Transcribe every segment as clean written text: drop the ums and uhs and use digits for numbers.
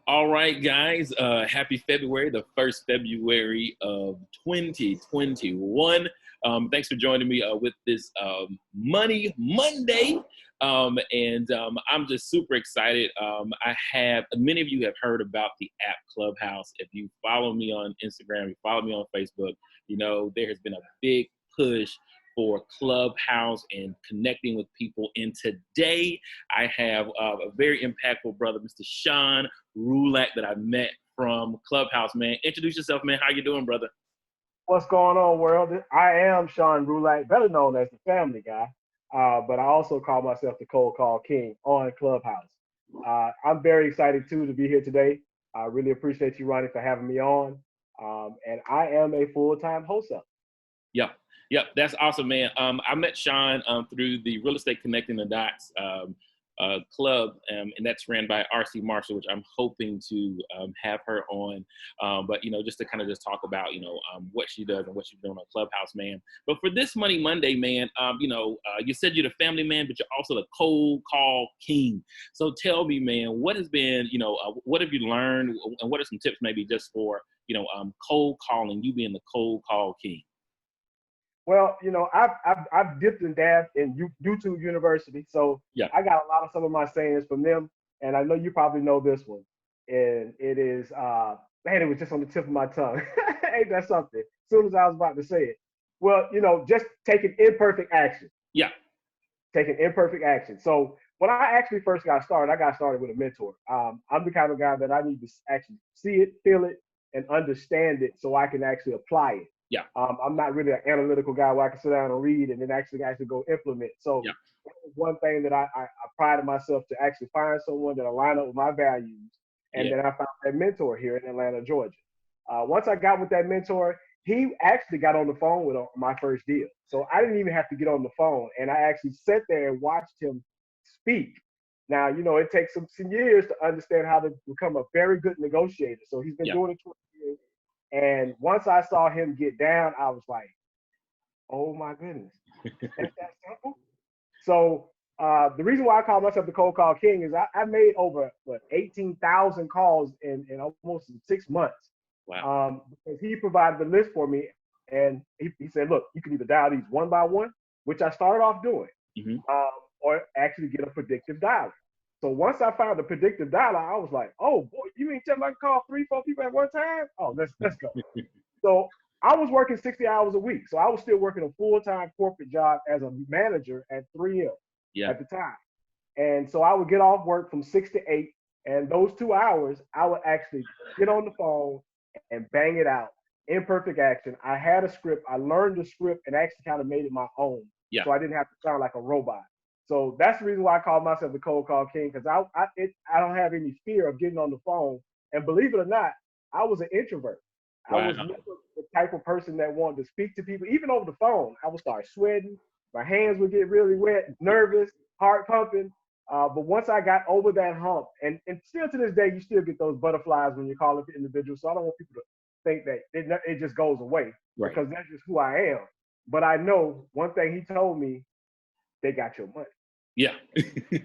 All right, guys. Happy February, the first February of 2021. Thanks for joining me with this Money Monday. I'm just super excited. I have many of you have heard about the app Clubhouse. If you follow me on Instagram, you follow me on Facebook, you know, there has been a big push for Clubhouse and connecting with people. And today I have a very impactful brother, Mr. Sean Roulhac, that I met from Clubhouse, man. Introduce yourself, man. How you doing, brother? What's going on, world? I am Sean Roulhac, better known as the Family Guy, but I also call myself the Cold Call King on Clubhouse. I'm very excited too to be here today. I really appreciate you, Ronnie, for having me on. And I am a full-time wholesaler. Yep. Yep. That's awesome, man. I met Sean through the Real Estate Connecting the Dots club, and that's ran by RC Marshall, which I'm hoping to have her on. But, you know, just to kind of just talk about, you know, what she does and what she's doing on Clubhouse, man. But for this Money Monday, man, you said you're the family man, but you're also the cold call king. So tell me, man, what has been, what have you learned, and what are some tips maybe just for, cold calling, you being the cold call king? Well, I've dipped and dabbed in YouTube University, so yeah. I got a lot of some of my sayings from them, and I know you probably know this one, and it is, man, it was just on the tip of my tongue. Ain't that something? As soon as I was about to say it. Well, just taking imperfect action. Yeah. Taking imperfect action. So when I actually first got started, I got started with a mentor. I'm the kind of guy that I need to actually see it, feel it, and understand it so I can actually apply it. Yeah. I'm not really an analytical guy where I can sit down and read and then actually go implement. So yeah. One thing that I prided myself to actually find someone that aligned up with my values. And then I found that mentor here in Atlanta, Georgia. Once I got with that mentor, he actually got on the phone with my first deal. So I didn't even have to get on the phone. And I actually sat there and watched him speak. Now, it takes some years to understand how to become a very good negotiator. So he's been doing it 20 years. And once I saw him get down, I was like, oh my goodness, that's that simple? So the reason why I call myself the Cold Call King is I made over 18,000 calls in almost 6 months. Wow. Because he provided the list for me, and he said, look, you can either dial these one by one, which I started off doing, or actually get a predictive dialer. So once I found the predictive dialer, I was like, oh boy, you mean tell me I can call 3-4 people at one time? Oh, let's go. So I was working 60 hours a week. So I was still working a full-time corporate job as a manager at 3M at the time. And so I would get off work from 6 to 8. And those 2 hours, I would actually get on the phone and bang it out. Imperfect action. I had a script. I learned the script and actually kind of made it my own. Yeah. So I didn't have to sound like a robot. So that's the reason why I call myself the Cold Call King, because I don't have any fear of getting on the phone. And believe it or not, I was an introvert. Wow. I was never the type of person that wanted to speak to people, even over the phone. I would start sweating. My hands would get really wet, nervous, heart pumping. But once I got over that hump, and still to this day, you still get those butterflies when you're calling for individuals. So I don't want people to think that it just goes away, because that's just who I am. But I know one thing he told me, they got your money. Yeah. They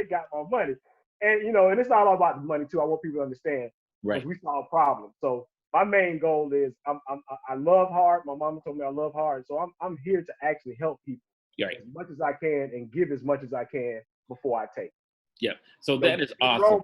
got my money. And, and it's not all about the money, too. I want people to understand. Right. We solve problems. So my main goal is I love hard. My mama told me I love hard. So I'm here to actually help people as much as I can and give as much as I can before I take. Yeah. So that is awesome.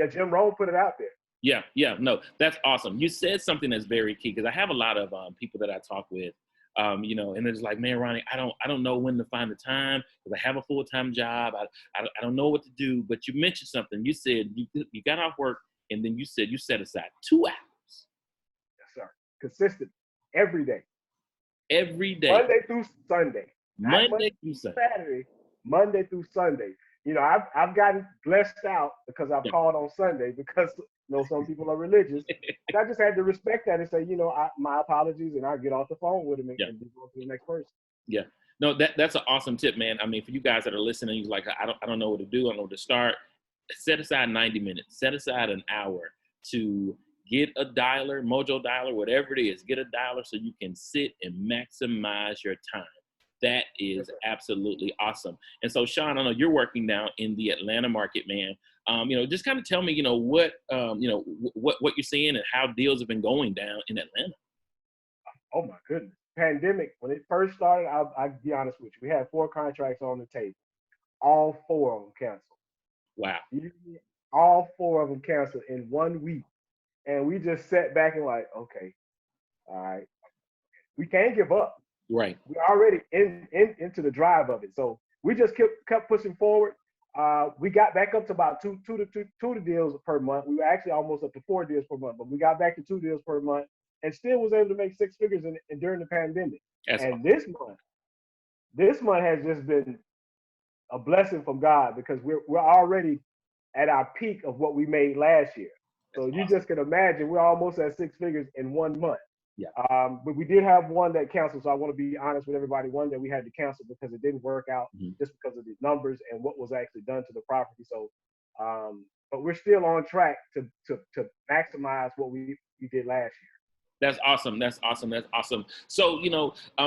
Jim Rohn put it out there. Yeah. No, that's awesome. You said something that's very key, because I have a lot of people that I talk with, and it's like, man, Ronnie, I don't know when to find the time, because I have a full-time job. I don't know what to do. But you mentioned something. You said you got off work, and then you said you set aside 2 hours. Yes, sir. Consistent. Every day. Every day. Monday through Sunday. Monday through Sunday. Saturday. Monday through Sunday. I've gotten blessed out because I've called on Sunday, because some people are religious. And I just had to respect that and say, my apologies, and I'll get off the phone with him and go to the next person. Yeah. No, that's an awesome tip, man. I mean, for you guys that are listening, you're like, I don't know what to do. I don't know where to start. Set aside 90 minutes. Set aside an hour to get a dialer, Mojo dialer, whatever it is. Get a dialer so you can sit and maximize your time. That is absolutely awesome. And so, Sean, I know you're working now in the Atlanta market, man. Just kind of tell me, what you're seeing and how deals have been going down in Atlanta. Oh my goodness. Pandemic, when it first started, I'll be honest with you. We had 4 contracts on the table. All 4 of them canceled. Wow. All 4 of them canceled in 1 week. And we just sat back and like, okay, all right. We can't give up. Right. We're already into the drive of it. So we just kept pushing forward. We got back up to about two deals per month. We were actually almost up to 4 deals per month, but we got back to 2 deals per month and still was able to make 6 figures during the pandemic. That's and awesome. this month has just been a blessing from God because we're already at our peak of what we made last year. So you just can imagine we're almost at 6 figures in 1 month. Yeah. But we did have one that canceled. So I want to be honest with everybody. One that we had to cancel because it didn't work out just because of the numbers and what was actually done to the property. So, but we're still on track to maximize what we did last year. That's awesome. That's awesome. That's awesome. So,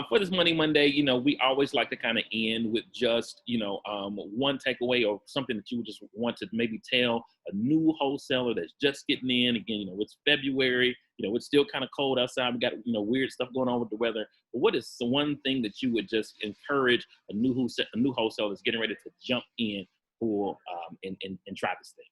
for this Money Monday, we always like to kind of end with just, one takeaway or something that you would just want to maybe tell a new wholesaler that's just getting in. Again, it's February, it's still kind of cold outside. We got, weird stuff going on with the weather. But what is the one thing that you would just encourage a new wholesaler that's getting ready to jump in for and try this thing?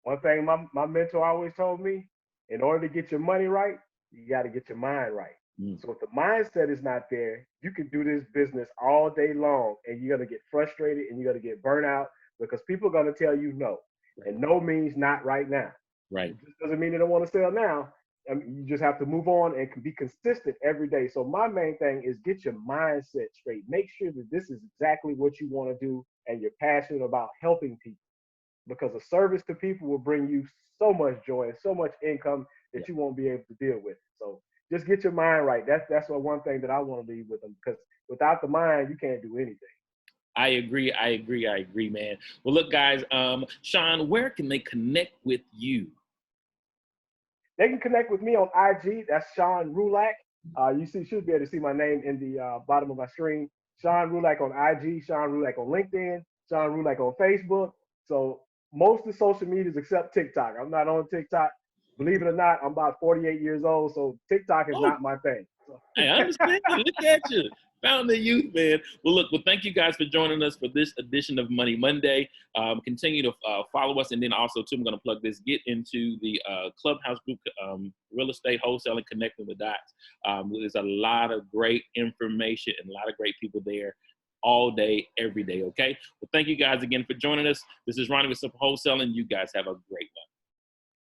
One thing my mentor always told me, in order to get your money right, you got to get your mind right. So if the mindset is not there, you can do this business all day long and you're going to get frustrated and you're going to get burnt out because people are going to tell you no. And no means not right now. Right. It just doesn't mean they don't want to sell now. I mean, you just have to move on and be consistent every day. So my main thing is get your mindset straight. Make sure that this is exactly what you want to do and you're passionate about helping people. Because a service to people will bring you so much joy and so much income that you won't be able to deal with. So just get your mind right. That's one thing that I want to leave with them, because without the mind, you can't do anything. I agree, man. Well, look, guys, Sean, where can they connect with you? They can connect with me on IG. That's Sean Roulhac. You should be able to see my name in the bottom of my screen. Sean Roulhac on IG, Sean Roulhac on LinkedIn, Sean Roulhac on Facebook. So most of the social medias except TikTok. I'm not on TikTok. Believe it or not, I'm about 48 years old, so TikTok is not my thing. So. Hey, I understand. Look at you. Found the youth, man. Well, thank you guys for joining us for this edition of Money Monday. Continue to follow us, and then also, too, I'm going to plug this. Get into the Clubhouse group, Real Estate Wholesaling, Connecting the Dots. There's a lot of great information and a lot of great people there all day, every day, okay? Well, thank you guys again for joining us. This is Ronnie with Wholesaling. You guys have a great one.